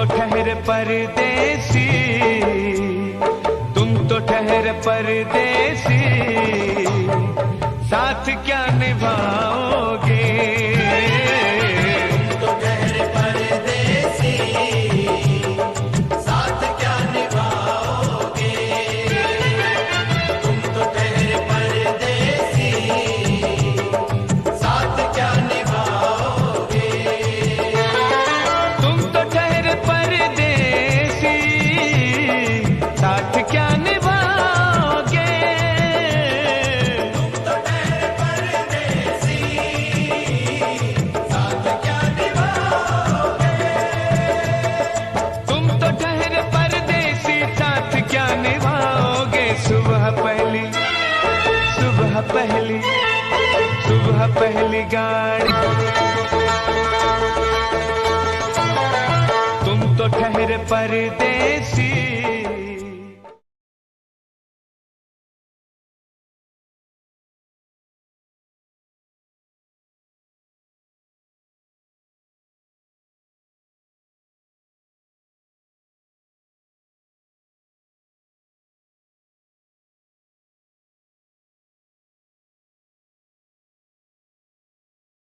तो ठहर परदेसी, तुम तो ठहर परदेसी, साथ क्या निभाओगे? तुम तो ठहर परदेसी, साथ क्या निभाओगे? तुम तो ठहर परदेसी, साथ क्या निभाओगे? तुम तो ठहर परदेसी, साथ क्या निभाओगे? तुम तो ठहर परदेसी, साथ क्या निभाओगे? तुम तो ठहर परदेसी, साथ क्या निभाओगे? सुबह पहली, सुबह पहली, सुबह पहली गाड़ी, तुम तो ठहर परदेसी,